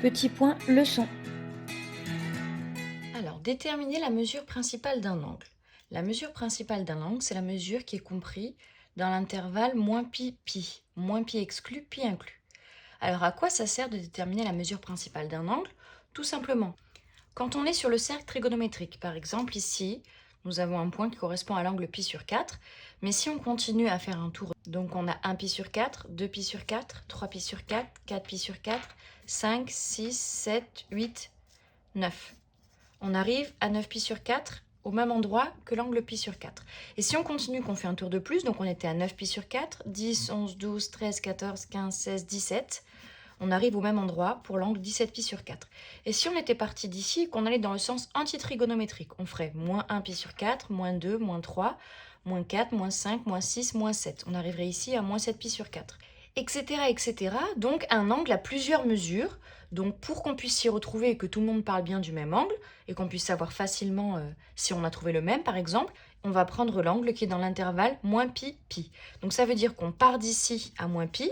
Petit point leçon. Alors, déterminer la mesure principale d'un angle. La mesure principale d'un angle, c'est la mesure qui est comprise dans l'intervalle moins pi, pi. Moins pi exclu, pi inclus. Alors, à quoi ça sert de déterminer la mesure principale d'un angle? Tout simplement, quand on est sur le cercle trigonométrique, par exemple ici, nous avons un point qui correspond à l'angle pi sur 4, mais si on continue à faire un tour, donc on a 1 pi sur 4, 2 pi sur 4, 3 pi sur 4, 4 pi sur 4, 5, 6, 7, 8, 9. On arrive à 9 pi sur 4 au même endroit que l'angle pi sur 4. Et si on continue, qu'on fait un tour de plus, donc on était à 9 pi sur 4, 10, 11, 12, 13, 14, 15, 16, 17, on arrive au même endroit pour l'angle 17 pi sur 4. Et si on était parti d'ici et qu'on allait dans le sens antitrigonométrique, on ferait moins 1 pi sur 4, moins 2, moins 3, moins 4, moins 5, moins 6, moins 7. On arriverait ici à moins 7 pi sur 4. Etc., etc. Donc un angle a plusieurs mesures. Donc pour qu'on puisse s'y retrouver et que tout le monde parle bien du même angle, et qu'on puisse savoir facilement si on a trouvé le même par exemple, on va prendre l'angle qui est dans l'intervalle moins pi, pi. Donc ça veut dire qu'on part d'ici à moins pi,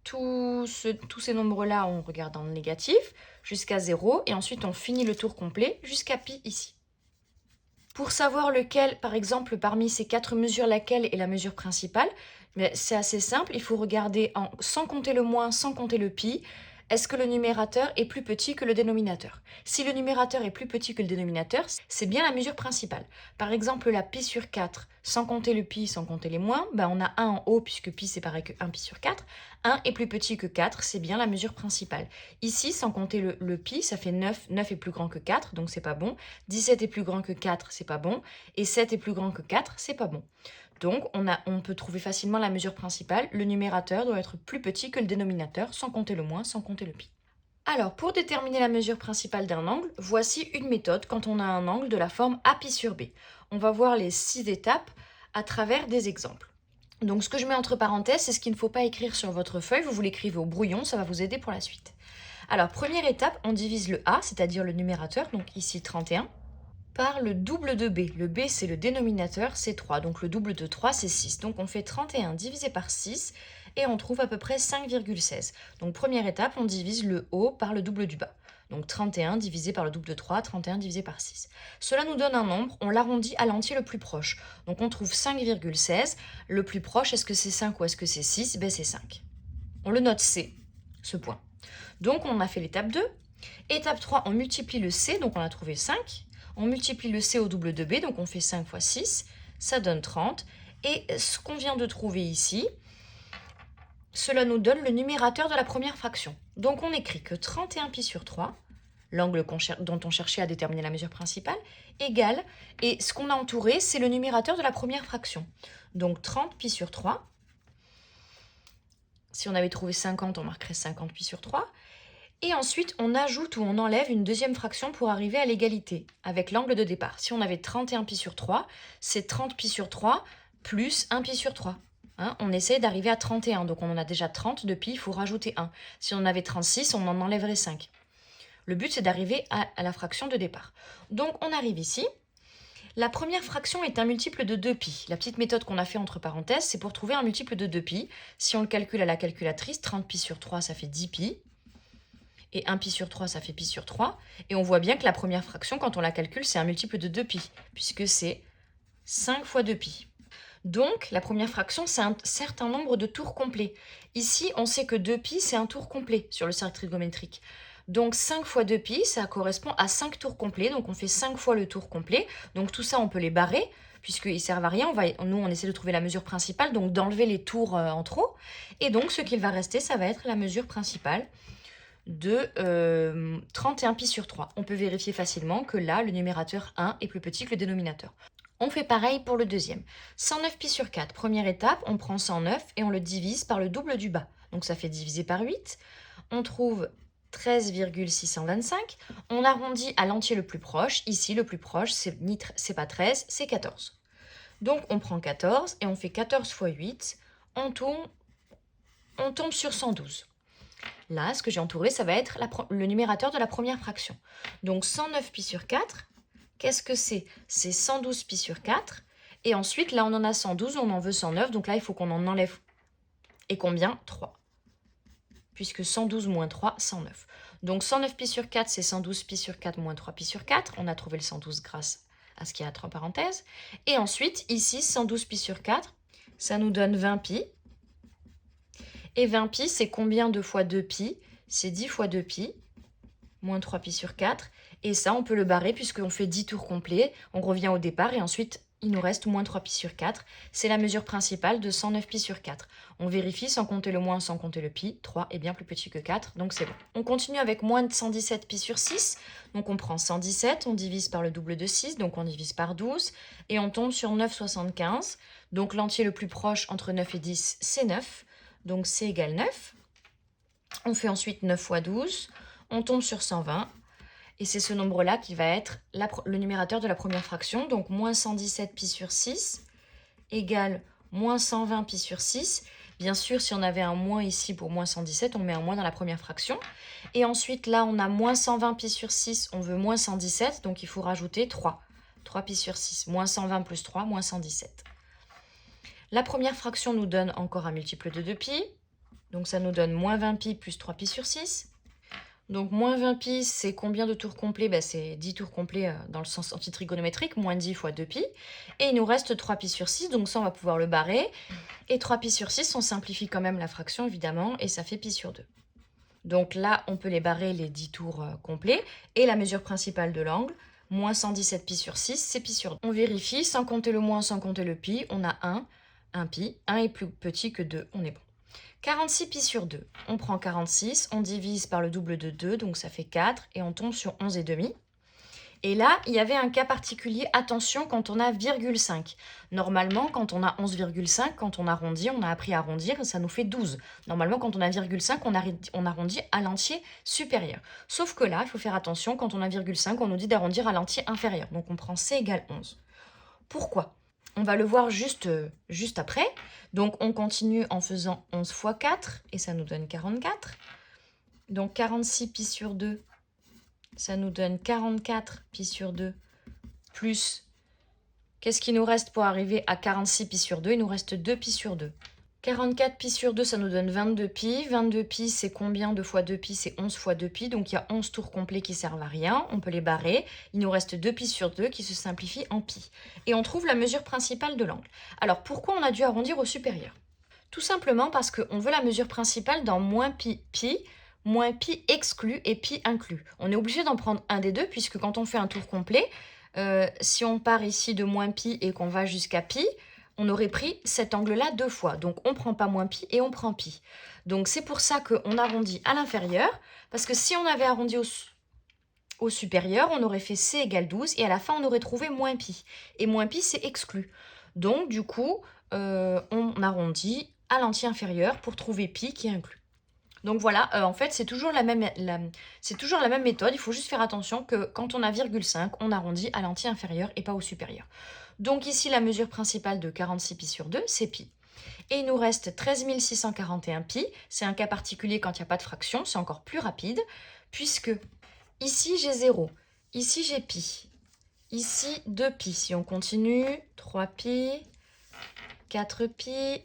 tous ces nombres-là, on regarde en négatif, jusqu'à 0, et ensuite on finit le tour complet jusqu'à pi ici. Pour savoir lequel, par exemple, parmi ces 4 mesures, laquelle est la mesure principale, c'est assez simple, il faut regarder sans compter le moins, sans compter le pi, est-ce que le numérateur est plus petit que le dénominateur? Si le numérateur est plus petit que le dénominateur, c'est bien la mesure principale. Par exemple, la pi sur 4, sans compter le pi, sans compter les moins, on a 1 en haut puisque pi c'est pareil que 1 pi sur 4. 1 est plus petit que 4, c'est bien la mesure principale. Ici, sans compter le pi, ça fait 9. 9 est plus grand que 4, donc c'est pas bon. 17 est plus grand que 4, c'est pas bon. Et 7 est plus grand que 4, c'est pas bon. Donc, on peut trouver facilement la mesure principale. Le numérateur doit être plus petit que le dénominateur, sans compter le moins, sans compter le pi. Alors, pour déterminer la mesure principale d'un angle, voici une méthode quand on a un angle de la forme A pi sur B. On va voir les 6 étapes à travers des exemples. Donc, ce que je mets entre parenthèses, c'est ce qu'il ne faut pas écrire sur votre feuille. Vous l'écrivez au brouillon, ça va vous aider pour la suite. Alors, première étape, on divise le A, c'est-à-dire le numérateur, donc ici 31, par le double de b. Le b, c'est le dénominateur, c'est 3. Donc le double de 3, c'est 6. Donc on fait 31 divisé par 6 et on trouve à peu près 5,16. Donc première étape, on divise le haut par le double du bas. Donc 31 divisé par le double de 3, 31 divisé par 6. Cela nous donne un nombre, on l'arrondit à l'entier le plus proche. Donc on trouve 5,16. Le plus proche, est-ce que c'est 5 ou est-ce que c'est 6? C'est 5. On le note C, ce point. Donc on a fait l'étape 2. Étape 3, on multiplie le C, donc on a trouvé 5. On multiplie le C au double de B, donc on fait 5 fois 6, ça donne 30. Et ce qu'on vient de trouver ici, cela nous donne le numérateur de la première fraction. Donc on écrit que 31 pi sur 3, l'angle dont on cherchait à déterminer la mesure principale, égale, et ce qu'on a entouré, c'est le numérateur de la première fraction. Donc 30 pi sur 3, si on avait trouvé 50, on marquerait 50 pi sur 3. Et ensuite, on ajoute ou on enlève une deuxième fraction pour arriver à l'égalité avec l'angle de départ. Si on avait 31 pi sur 3, c'est 30 pi sur 3 plus 1 pi sur 3. On essaie d'arriver à 31, donc on en a déjà 30 de pi, il faut rajouter 1. Si on en avait 36, on en enlèverait 5. Le but, c'est d'arriver à la fraction de départ. Donc on arrive ici. La première fraction est un multiple de 2pi. La petite méthode qu'on a fait entre parenthèses, c'est pour trouver un multiple de 2pi. Si on le calcule à la calculatrice, 30 pi sur 3, ça fait 10 pi. Et 1 pi sur 3, ça fait pi sur 3. Et on voit bien que la première fraction, quand on la calcule, c'est un multiple de 2pi, puisque c'est 5 fois 2pi. Donc, la première fraction, c'est un certain nombre de tours complets. Ici, on sait que 2pi, c'est un tour complet sur le cercle trigonométrique. Donc, 5 fois 2pi, ça correspond à 5 tours complets. Donc, on fait 5 fois le tour complet. Donc, tout ça, on peut les barrer, puisqu'ils ne servent à rien. Nous, on essaie de trouver la mesure principale, donc d'enlever les tours en trop. Et donc, ce qu'il va rester, ça va être la mesure principale de 31 pi sur 3. On peut vérifier facilement que là, le numérateur 1 est plus petit que le dénominateur. On fait pareil pour le deuxième. 109 pi sur 4, première étape, on prend 109 et on le divise par le double du bas. Donc ça fait diviser par 8. On trouve 13,625. On arrondit à l'entier le plus proche. Ici, le plus proche, c'est pas 13, c'est 14. Donc on prend 14 et on fait 14 fois 8. On tombe sur 112. Là, ce que j'ai entouré, ça va être le numérateur de la première fraction. Donc 109 pi sur 4, qu'est-ce que c'est? C'est 112 pi sur 4. Et ensuite, là, on en a 112, on en veut 109. Donc là, il faut qu'on en enlève. Et combien? 3. Puisque 112 moins 3, 109. Donc 109 pi sur 4, c'est 112 pi sur 4 moins 3 pi sur 4. On a trouvé le 112 grâce à ce qu'il y a entre parenthèses. Et ensuite, ici, 112 pi sur 4, ça nous donne 20 pi. Et 20 pi, c'est combien de fois 2 pi? C'est 10 fois 2 pi, moins 3 pi sur 4. Et ça, on peut le barrer puisqu'on fait 10 tours complets. On revient au départ et ensuite, il nous reste moins 3 pi sur 4. C'est la mesure principale de 109 pi sur 4. On vérifie sans compter le moins, sans compter le pi. 3 est bien plus petit que 4, donc c'est bon. On continue avec moins de 117 pi sur 6. Donc on prend 117, on divise par le double de 6, donc on divise par 12. Et on tombe sur 9,75. Donc l'entier le plus proche entre 9 et 10, c'est 9. Donc c'est égal 9. On fait ensuite 9 fois 12. On tombe sur 120. Et c'est ce nombre-là qui va être le numérateur de la première fraction. Donc, moins 117 pi sur 6 égale moins 120 pi sur 6. Bien sûr, si on avait un moins ici pour moins 117, on met un moins dans la première fraction. Et ensuite, là, on a moins 120 pi sur 6, on veut moins 117. Donc, il faut rajouter 3. 3 pi sur 6, moins 120 plus 3, moins 117. La première fraction nous donne encore un multiple de 2 pi. Donc, ça nous donne moins 20 pi plus 3 pi sur 6. Donc, moins 20 pi, c'est combien de tours complets? C'est 10 tours complets dans le sens antitrigonométrique, moins 10 fois 2 pi. Et il nous reste 3 pi sur 6, donc ça, on va pouvoir le barrer. Et 3 pi sur 6, on simplifie quand même la fraction, évidemment, et ça fait pi sur 2. Donc là, on peut les barrer les 10 tours complets. Et la mesure principale de l'angle, moins 117 pi sur 6, c'est pi sur 2. On vérifie, sans compter le moins, sans compter le pi, on a 1 pi. 1 est plus petit que 2, on est bon. 46 pi sur 2, on prend 46, on divise par le double de 2, donc ça fait 4, et on tombe sur 11,5. Et là, il y avait un cas particulier, attention, quand on a virgule 5. Normalement, quand on a 11,5, quand on arrondit, on a appris à arrondir, ça nous fait 12. Normalement, quand on a virgule 5, on arrondit à l'entier supérieur. Sauf que là, il faut faire attention, quand on a virgule 5, on nous dit d'arrondir à l'entier inférieur. Donc on prend c égale 11. Pourquoi ? On va le voir juste après. Donc, on continue en faisant 11 fois 4, et ça nous donne 44. Donc, 46 pi sur 2, ça nous donne 44 pi sur 2, plus, qu'est-ce qui nous reste pour arriver à 46 pi sur 2? Il nous reste 2 pi sur 2. 44 pi sur 2, ça nous donne 22 pi. 22 pi, c'est combien de fois 2 pi? C'est 11 fois 2 pi. Donc, il y a 11 tours complets qui servent à rien. On peut les barrer. Il nous reste 2 pi sur 2 qui se simplifie en pi. Et on trouve la mesure principale de l'angle. Alors, pourquoi on a dû arrondir au supérieur? Tout simplement parce qu'on veut la mesure principale dans moins pi exclu et pi inclus. On est obligé d'en prendre un des deux puisque quand on fait un tour complet, si on part ici de moins pi et qu'on va jusqu'à pi, on aurait pris cet angle-là 2 fois. Donc, on ne prend pas moins pi et on prend pi. Donc, c'est pour ça qu'on arrondit à l'inférieur. Parce que si on avait arrondi au supérieur, on aurait fait c égale 12. Et à la fin, on aurait trouvé moins pi. Et moins pi, c'est exclu. Donc, du coup, on arrondit à l'entier inférieur pour trouver pi qui est inclus. Donc voilà, en fait, c'est toujours la même méthode. Il faut juste faire attention que quand on a virgule 5, on arrondit à l'entier inférieur et pas au supérieur. Donc ici, la mesure principale de 46 pi sur 2, c'est pi. Et il nous reste 13 641 pi. C'est un cas particulier quand il n'y a pas de fraction, c'est encore plus rapide, puisque ici, j'ai 0, ici, j'ai pi, ici, 2 pi. Si on continue, 3 pi, 4 pi,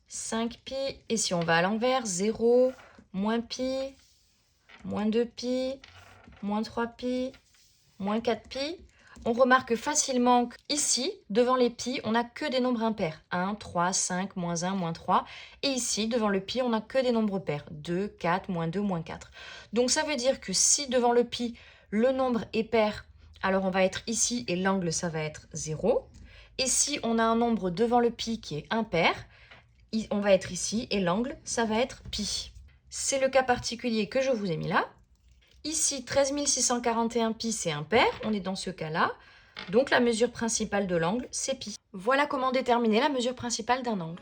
5 pi, et si on va à l'envers, 0, moins pi, moins 2 pi, moins 3 pi, moins 4 pi. On remarque facilement qu'ici, devant les pi, on n'a que des nombres impairs. 1, 3, 5, moins 1, moins 3. Et ici, devant le pi, on n'a que des nombres pairs. 2, 4, moins 2, moins 4. Donc ça veut dire que si devant le pi, le nombre est pair, alors on va être ici et l'angle, ça va être 0. Et si on a un nombre devant le pi qui est impair, on va être ici et l'angle, ça va être pi. C'est le cas particulier que je vous ai mis là. Ici, 13 641 pi, c'est impair, on est dans ce cas-là. Donc la mesure principale de l'angle, c'est pi. Voilà comment déterminer la mesure principale d'un angle.